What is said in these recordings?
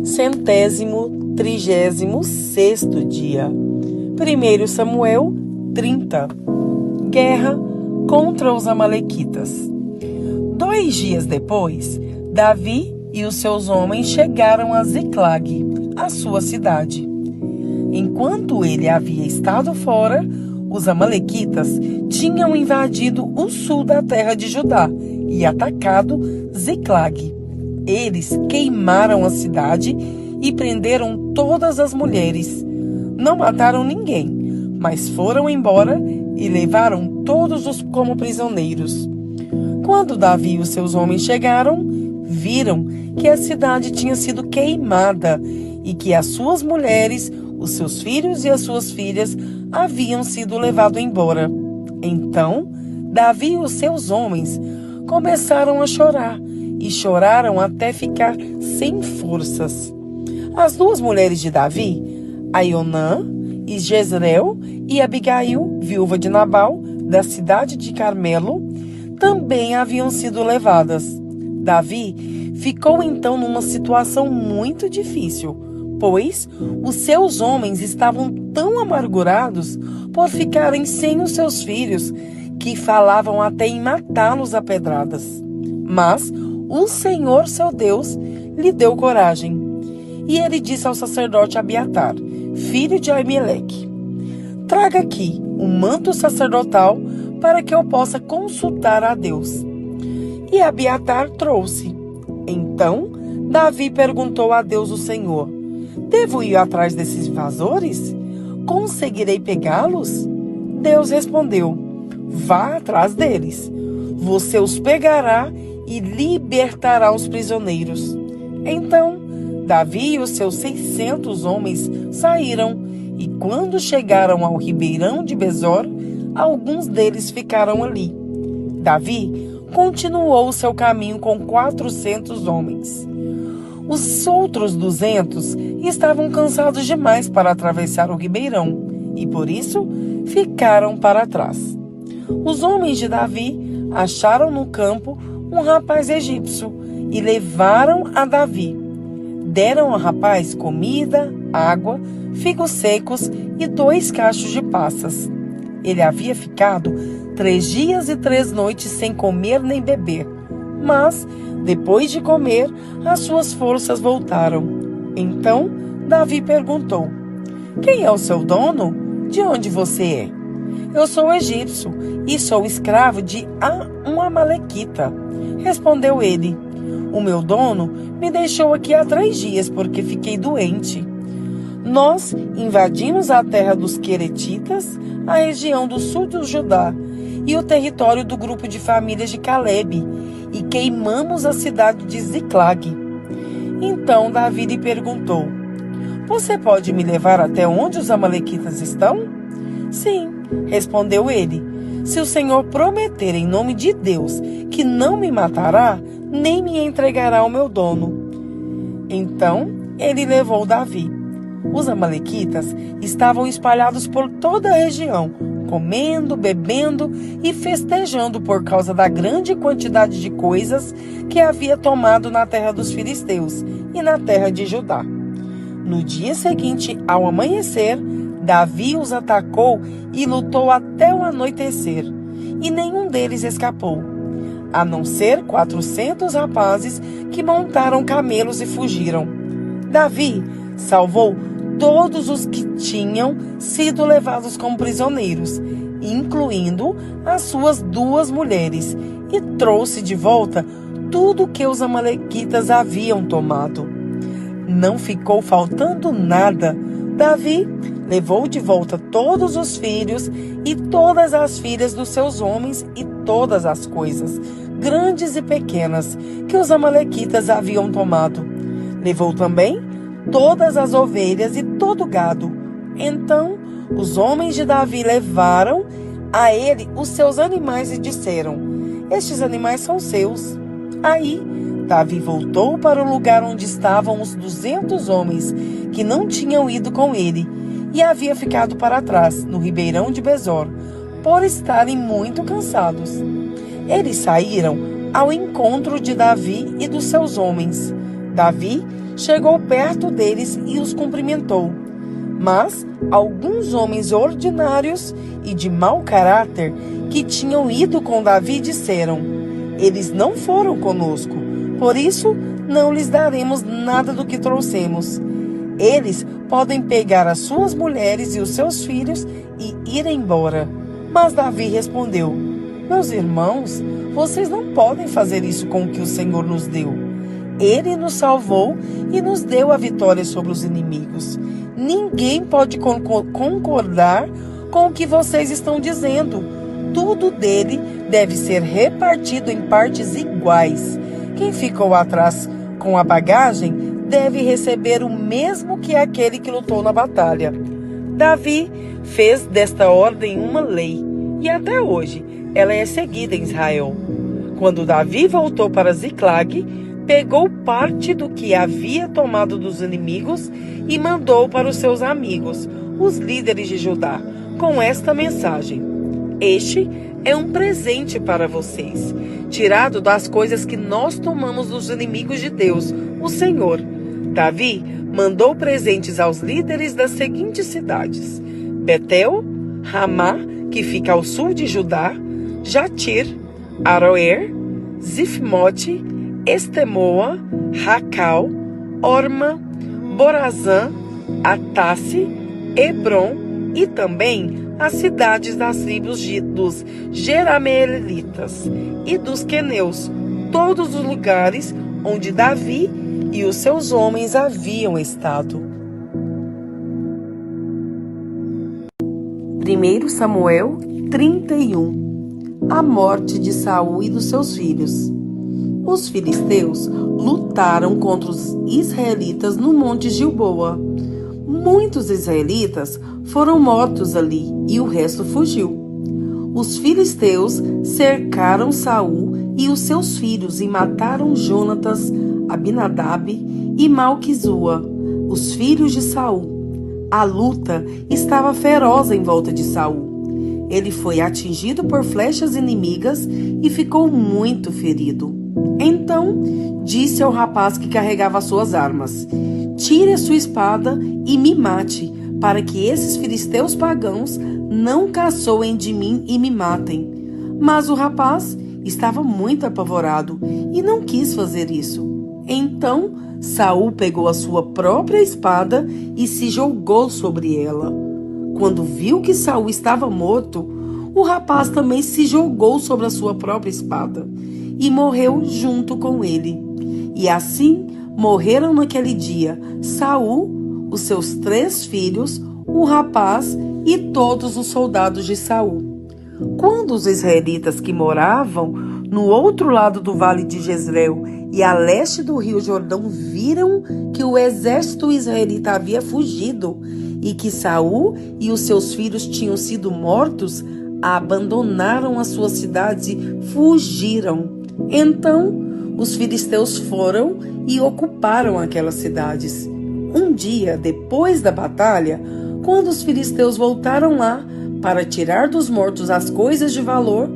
136º dia. 1 Samuel 30. Guerra contra os amalequitas. 2 dias depois, Davi e os seus homens chegaram a Ziclag, a sua cidade. Enquanto ele havia estado fora, os amalequitas tinham invadido o sul da terra de Judá e atacado Ziclag. Eles queimaram a cidade e prenderam todas as mulheres. Não mataram ninguém, mas foram embora e levaram todos como prisioneiros. Quando Davi e os seus homens chegaram, viram que a cidade tinha sido queimada e que as suas mulheres, os seus filhos e as suas filhas haviam sido levados embora. Então, Davi e os seus homens começaram a chorar e choraram até ficar sem forças. As 2 mulheres de Davi, Aionã e Jezreel, e Abigail, viúva de Nabal, da cidade de Carmelo, também haviam sido levadas. Davi ficou então numa situação muito difícil, pois os seus homens estavam tão amargurados por ficarem sem os seus filhos que falavam até em matá-los a pedradas. Mas o Senhor, seu Deus, lhe deu coragem. E ele disse ao sacerdote Abiatar, filho de Aimeleque: traga aqui o manto sacerdotal para que eu possa consultar a Deus. E Abiatar trouxe. Então Davi perguntou a Deus, o Senhor: devo ir atrás desses invasores? Conseguirei pegá-los? Deus respondeu: vá atrás deles. Você os pegará e libertará os prisioneiros. Então Davi e os seus 600 homens saíram, e quando chegaram ao ribeirão de Besor, alguns deles ficaram ali. Davi continuou seu caminho com 400 homens. Os outros 200 estavam cansados demais para atravessar o ribeirão, e por isso ficaram para trás. Os homens de Davi acharam no campo um rapaz egípcio e levaram a Davi. Deram ao rapaz comida, água, figos secos e 2 cachos de passas. Ele havia ficado 3 dias e 3 noites sem comer nem beber, mas, depois de comer, as suas forças voltaram. Então, Davi perguntou: quem é o seu dono? De onde você é? Eu sou egípcio e sou escravo de um amalequita. Respondeu ele: o meu dono me deixou aqui há 3 dias porque fiquei doente. Nós invadimos a terra dos Queretitas, a região do sul do Judá e o território do grupo de famílias de Calebe, e queimamos a cidade de Ziclag. Então Davi lhe perguntou: você pode me levar até onde os amalequitas estão? Sim, respondeu ele, se o Senhor prometer em nome de Deus que não me matará, nem me entregará ao meu dono. Então ele levou Davi. Os amalequitas estavam espalhados por toda a região, comendo, bebendo e festejando por causa da grande quantidade de coisas que havia tomado na terra dos filisteus e na terra de Judá. No dia seguinte, ao amanhecer, Davi os atacou e lutou até o anoitecer, e nenhum deles escapou, a não ser 400 rapazes que montaram camelos e fugiram. Davi salvou todos os que tinham sido levados como prisioneiros, incluindo as suas 2 mulheres, e trouxe de volta tudo que os amalequitas haviam tomado. Não ficou faltando nada. Davi levou de volta todos os filhos e todas as filhas dos seus homens e todas as coisas, grandes e pequenas, que os amalequitas haviam tomado. Levou também todas as ovelhas e todo o gado. Então os homens de Davi levaram a ele os seus animais e disseram: estes animais são seus. Aí Davi voltou para o lugar onde estavam os 200 homens que não tinham ido com ele e havia ficado para trás, no ribeirão de Besor, por estarem muito cansados. Eles saíram ao encontro de Davi e dos seus homens. Davi chegou perto deles e os cumprimentou. Mas alguns homens ordinários e de mau caráter que tinham ido com Davi disseram: eles não foram conosco, por isso não lhes daremos nada do que trouxemos. Eles podem pegar as suas mulheres e os seus filhos e ir embora. Mas Davi respondeu: meus irmãos, vocês não podem fazer isso com o que o Senhor nos deu. Ele nos salvou e nos deu a vitória sobre os inimigos. Ninguém pode concordar com o que vocês estão dizendo. Tudo dele deve ser repartido em partes iguais. Quem ficou atrás com a bagagem deve receber o mesmo que aquele que lutou na batalha. Davi fez desta ordem uma lei, e até hoje ela é seguida em Israel. Quando Davi voltou para Ziclag, pegou parte do que havia tomado dos inimigos e mandou para os seus amigos, os líderes de Judá, com esta mensagem: este é um presente para vocês, tirado das coisas que nós tomamos dos inimigos de Deus, o Senhor. Davi mandou presentes aos líderes das seguintes cidades: Betel, Ramá, que fica ao sul de Judá, Jatir, Aroer, Zifmote, Estemoa, Racal, Orma, Borazã, Atasse, Hebron e também as cidades das tribos dos Jerameelitas e dos Queneus, todos os lugares onde Davi e os seus homens haviam estado. 1 Samuel 31. A morte de Saul e dos seus filhos. Os filisteus lutaram contra os israelitas no monte Gilboa. Muitos israelitas foram mortos ali e o resto fugiu. Os filisteus cercaram Saul e os seus filhos e mataram Jonatas, Abinadab e Malquizua, os filhos de Saul. A luta estava feroz em volta de Saul. Ele foi atingido por flechas inimigas e ficou muito ferido. Então disse ao rapaz que carregava suas armas: tire a sua espada e me mate, para que esses filisteus pagãos não caçoem de mim e me matem. Mas o rapaz estava muito apavorado e não quis fazer isso. Então Saul pegou a sua própria espada e se jogou sobre ela. Quando viu que Saul estava morto, o rapaz também se jogou sobre a sua própria espada e morreu junto com ele. E assim morreram naquele dia Saul, os seus 3 filhos, o rapaz e todos os soldados de Saul. Quando os israelitas que moravam no outro lado do vale de Jezreel e a leste do rio Jordão viram que o exército israelita havia fugido e que Saul e os seus filhos tinham sido mortos, abandonaram as suas cidades e fugiram. Então os filisteus foram e ocuparam aquelas cidades. Um dia depois da batalha, quando os filisteus voltaram lá para tirar dos mortos as coisas de valor,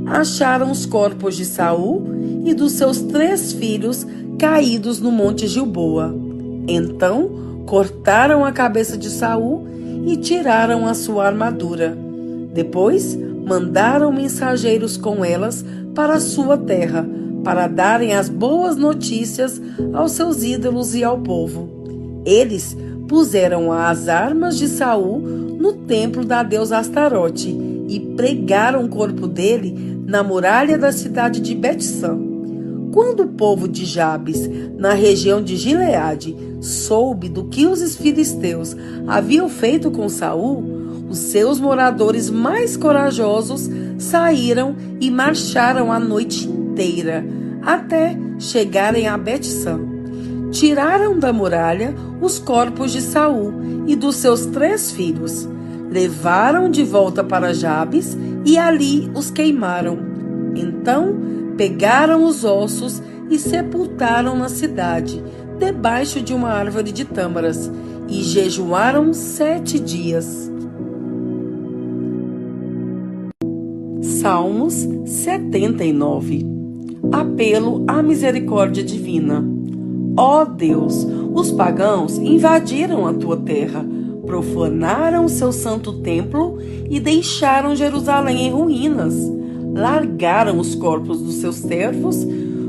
acharam os corpos de Saul e dos seus 3 filhos caídos no monte Gilboa. Então cortaram a cabeça de Saul e tiraram a sua armadura. Depois mandaram mensageiros com elas para a sua terra, para darem as boas notícias aos seus ídolos e ao povo. Eles puseram as armas de Saul no templo da deusa Astarote e pregaram o corpo dele na muralha da cidade de Bet-San. Quando o povo de Jabes, na região de Gileade, soube do que os filisteus haviam feito com Saul, os seus moradores mais corajosos saíram e marcharam a noite inteira, até chegarem a Bet-San. Tiraram da muralha os corpos de Saul e dos seus 3 filhos, levaram de volta para Jabes e ali os queimaram. Então pegaram os ossos e sepultaram na cidade, debaixo de uma árvore de tâmaras, e jejuaram 7 dias. Salmos 79. Apelo à misericórdia divina. Ó Deus, Os pagãos invadiram a tua terra, profanaram seu santo templo e deixaram Jerusalém em ruínas. Largaram os corpos dos seus servos,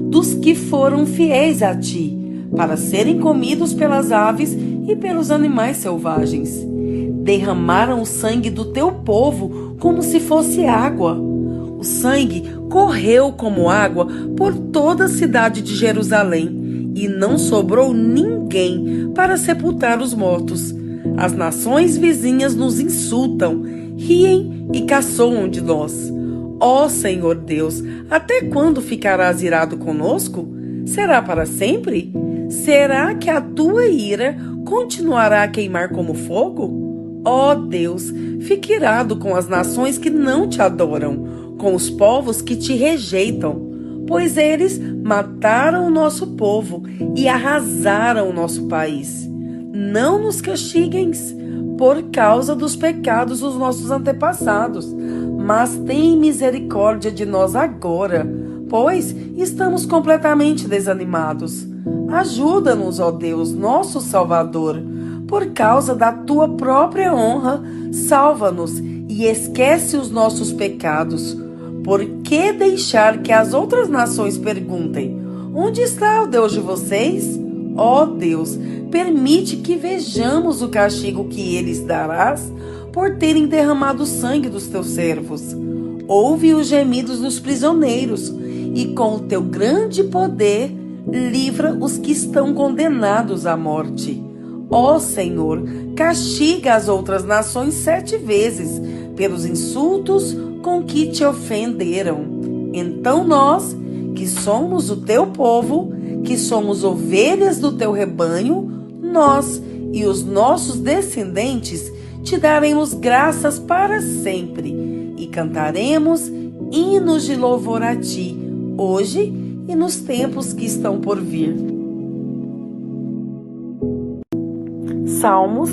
dos que foram fiéis a ti, para serem comidos pelas aves e pelos animais selvagens. Derramaram o sangue do teu povo como se fosse água. O sangue correu como água por toda a cidade de Jerusalém, e não sobrou ninguém para sepultar os mortos. As nações vizinhas nos insultam, riem e caçoam de nós. Ó Senhor Deus, até quando ficarás irado conosco? Será para sempre? Será que a tua ira continuará a queimar como fogo? Ó Deus, fique irado com as nações que não te adoram, com os povos que te rejeitam, pois eles mataram o nosso povo e arrasaram o nosso país. Não nos castigues por causa dos pecados dos nossos antepassados, mas tem misericórdia de nós agora, pois estamos completamente desanimados. Ajuda-nos, ó Deus, nosso Salvador. Por causa da tua própria honra, salva-nos e esquece os nossos pecados. Por que deixar que as outras nações perguntem: onde está o Deus de vocês? Ó Deus, permite que vejamos o castigo que eles darás por terem derramado o sangue dos teus servos. Ouve os gemidos dos prisioneiros e com o teu grande poder livra os que estão condenados à morte. Ó Senhor, castiga as outras nações 7 vezes pelos insultos com que te ofenderam. Então nós, que somos o teu povo, que somos ovelhas do teu rebanho, nós e os nossos descendentes te daremos graças para sempre e cantaremos hinos de louvor a ti, hoje e nos tempos que estão por vir. Salmos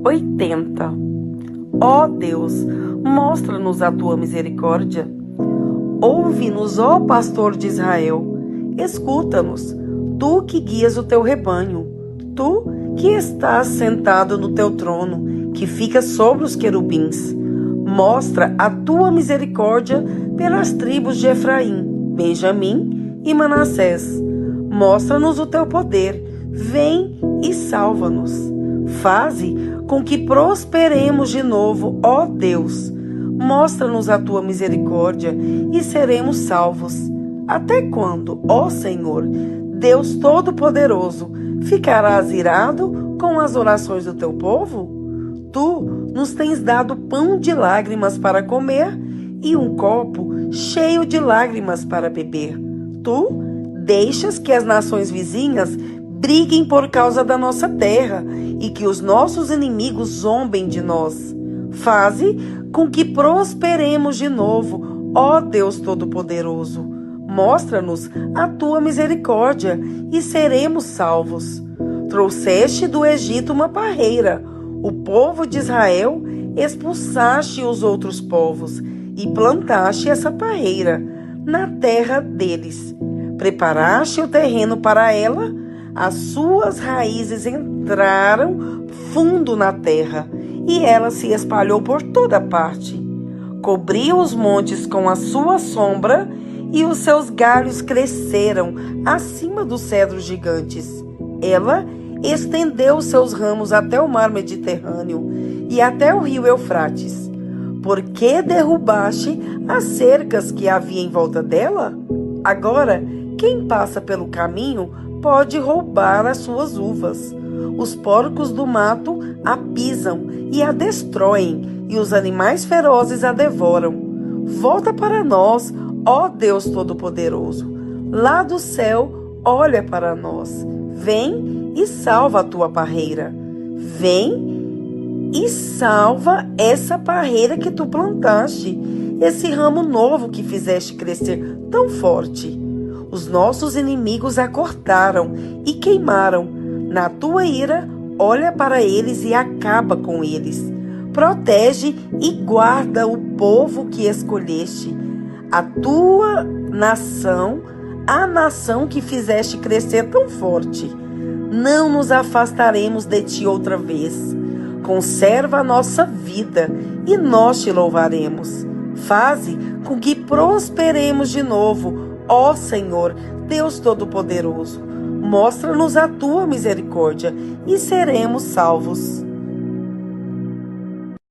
80. Ó Deus, mostra-nos a tua misericórdia. Ouve-nos, ó pastor de Israel. Escuta-nos, tu que guias o teu rebanho. Tu que estás sentado no teu trono, que fica sobre os querubins. Mostra a tua misericórdia pelas tribos de Efraim, Benjamim e Manassés. Mostra-nos o teu poder. Vem e salva-nos. Faze com que prosperemos de novo, ó Deus. Mostra-nos a tua misericórdia e seremos salvos. Até quando, ó Senhor, Deus Todo-Poderoso, ficarás irado com as orações do teu povo? Tu nos tens dado pão de lágrimas para comer e um copo cheio de lágrimas para beber. Tu deixas que as nações vizinhas briguem por causa da nossa terra e que os nossos inimigos zombem de nós. Faze com que prosperemos de novo, ó Deus Todo-Poderoso. Mostra-nos a tua misericórdia e seremos salvos. Trouxeste do Egito uma parreira, o povo de Israel expulsaste os outros povos e plantaste essa parreira na terra deles. Preparaste o terreno para ela, as suas raízes entraram fundo na terra e ela se espalhou por toda parte. Cobriu os montes com a sua sombra e os seus galhos cresceram acima dos cedros gigantes. Ela estendeu seus ramos até o mar Mediterrâneo e até o rio Eufrates. Por que derrubaste as cercas que havia em volta dela? Agora, quem passa pelo caminho pode roubar as suas uvas. Os porcos do mato a pisam e a destroem, e os animais ferozes a devoram. Volta para nós, ó Deus Todo-Poderoso. Lá do céu, olha para nós. Vem e salva a tua parreira. Vem e salva essa parreira que tu plantaste, esse ramo novo que fizeste crescer tão forte. Os nossos inimigos a cortaram e queimaram. Na tua ira, olha para eles e acaba com eles. Protege e guarda o povo que escolheste, a tua nação, a nação que fizeste crescer tão forte. não nos afastaremos de ti outra vez. Conserva a nossa vida e nós te louvaremos. Faze com que prosperemos de novo, ó Senhor, Deus Todo-Poderoso. Mostra-nos a tua misericórdia e seremos salvos.